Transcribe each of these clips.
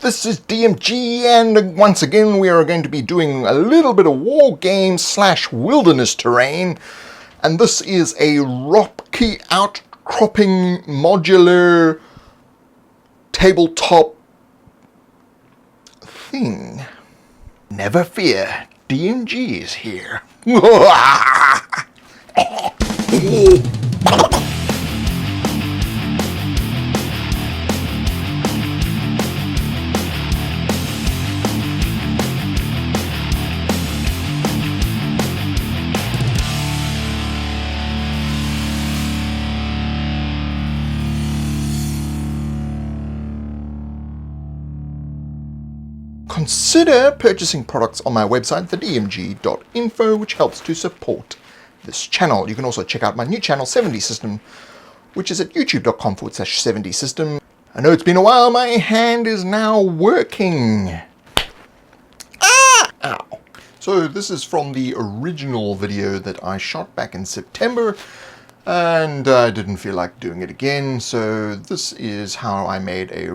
This is DMG, and once again we are going to be doing a little bit of war games / wilderness terrain, and this is a rocky outcropping modular tabletop thing. Never fear, DMG is here. Consider purchasing products on my website, thedmg.info, which helps to support this channel. You can also check out my new channel, 70 System, which is at youtube.com/70 System. I know it's been a while, my hand is now working. Ow. So this is from the original video that I shot back in September, and I didn't feel like doing it again, so this is how I made a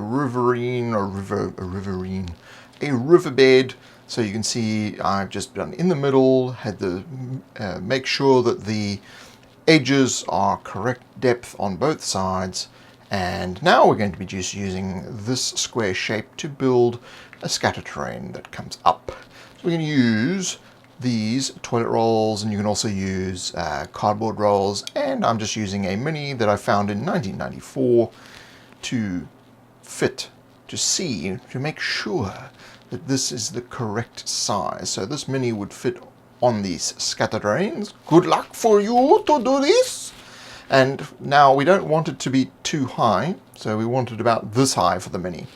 riverbed. So you can see I've just done in the middle, had the make sure that the edges are correct depth on both sides, and now we're going to be just using this square shape to build a scatter terrain that comes up. So we're going to use these toilet rolls, and you can also use cardboard rolls, and I'm just using a mini that I found in 1994 to fit, to make sure that this is the correct size. So this mini would fit on these scatter terrains. Good luck for you to do this. And now we don't want it to be too high, so we want it about this high for the mini.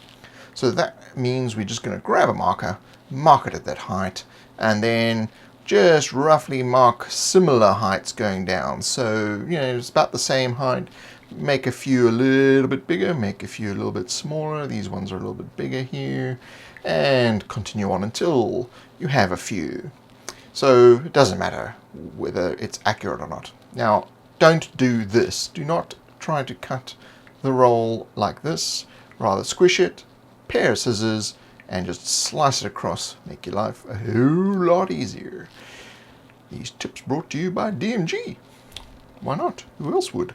So that means we're just going to grab a marker, mark it at that height, and then just roughly mark similar heights going down. So, you know, it's about the same height. Make a few a little bit bigger, make a few a little bit smaller. These ones are a little bit bigger here, and continue on until you have a few. So it doesn't matter whether it's accurate or not. Now, don't do this. Do not try to cut the roll like this. Rather squish it, pair of scissors, and just slice it across. Make your life a whole lot easier. These tips brought to you by DMG. Why not? Who else would?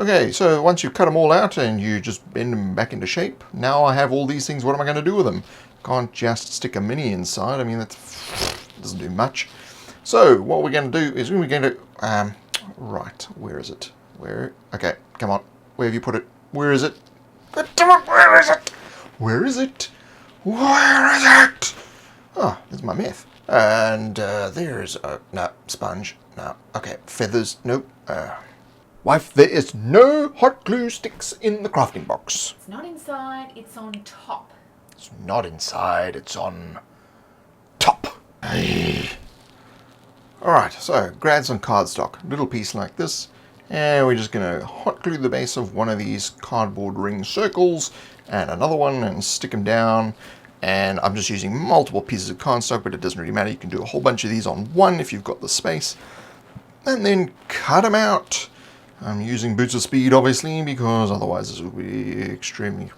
Okay, so once you've cut them all out and you just bend them back into shape, now I have all these things. What am I going to do with them? Can't just stick a mini inside. I mean, that doesn't do much. So what we're going to do is we're going to, right, where is it? Okay, come on. Where have you put it? Where is it? Where is it? Where is it? Where is it? Oh, there's my meth. And there's, no, sponge. No, okay, feathers. Nope. Wife, there is no hot glue sticks in the crafting box. It's not inside, it's on top. It's not inside, it's on top. Hey. Alright, so grab some cardstock, little piece like this, and we're just going to hot glue the base of one of these cardboard ring circles and another one and stick them down. And I'm just using multiple pieces of cardstock, but it doesn't really matter. You can do a whole bunch of these on one if you've got the space. And then cut them out. I'm using boots of speed, obviously, because otherwise this will be extremely...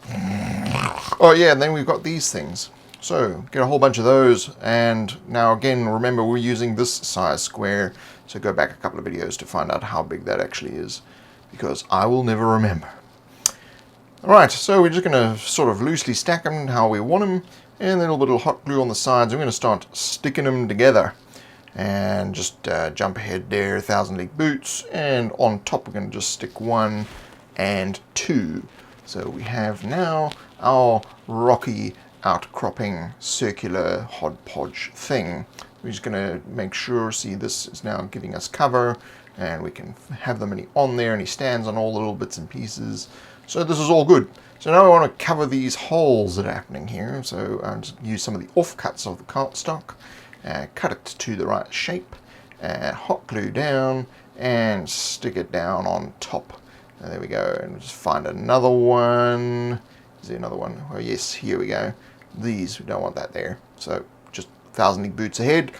Oh yeah, and then we've got these things. So, get a whole bunch of those, and now again, remember we're using this size square, so go back a couple of videos to find out how big that actually is, because I will never remember. Alright, so we're just going to sort of loosely stack them how we want them, and then a little hot glue on the sides. I'm going to start sticking them together. And just jump ahead there, 1,000 League Boots, and on top we're going to just stick 1 and 2. So we have now our rocky outcropping circular hodgepodge thing. We're just going to make sure, see, this is now giving us cover, and we can have the mini on there, and he stands on all the little bits and pieces. So this is all good. So now I want to cover these holes that are happening here, so I'll just use some of the offcuts of the cardstock. Cut it to the right shape, hot glue down, and stick it down on top. And there we go, and just find another one. Is there another one? Oh yes, here we go. These, we don't want that there. So just 1,000 League Boots ahead,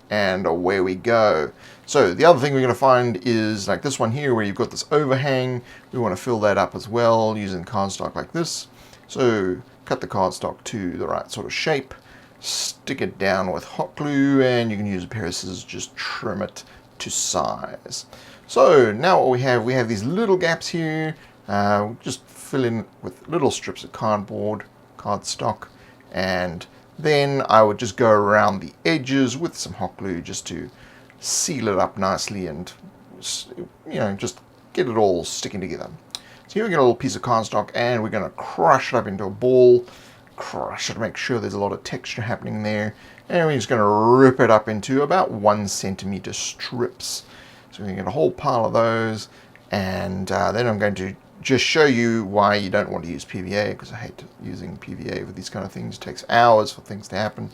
and away we go. So the other thing we're going to find is like this one here where you've got this overhang. We want to fill that up as well using cardstock like this. So cut the cardstock to the right sort of shape, stick it down with hot glue, and you can use a pair of scissors, just trim it to size. So now what we have these little gaps here. Just fill in with little strips of cardstock, and then I would just go around the edges with some hot glue just to seal it up nicely and, you know, just get it all sticking together. So here we get a little piece of cardstock, and we're going to crush it up into a ball. Crush it to make sure there's a lot of texture happening there, and we're just going to rip it up into about 1 centimeter strips. So we're going to get a whole pile of those, and then I'm going to just show you why you don't want to use PVA, because I hate using PVA with these kind of things. It takes hours for things to happen.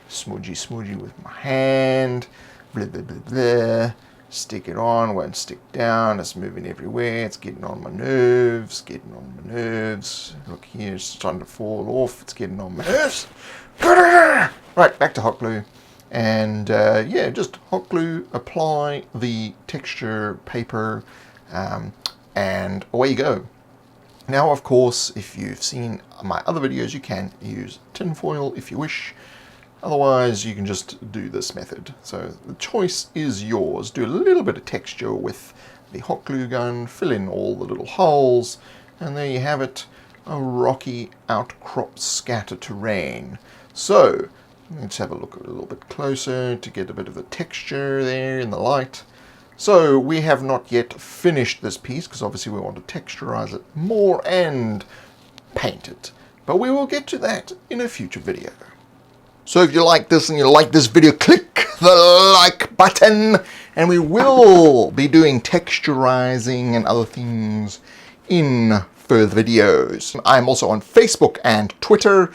Smudgy with my hand, blah blah blah blah. Stick it on, won't stick down, it's moving everywhere, it's getting on my nerves, Look here, it's starting to fall off, it's getting on my nerves. Right, back to hot glue. And yeah, just hot glue, apply the texture paper, and away you go. Now, of course, if you've seen my other videos, you can use tinfoil if you wish. Otherwise, you can just do this method. So the choice is yours. Do a little bit of texture with the hot glue gun, fill in all the little holes, and there you have it, a rocky outcrop scatter terrain. So let's have a look a little bit closer to get a bit of the texture there in the light. So we have not yet finished this piece, because obviously we want to texturize it more and paint it. But we will get to that in a future video. So if you like this and you like this video, click the like button, and we will be doing texturizing and other things in further videos. I'm also on Facebook and Twitter.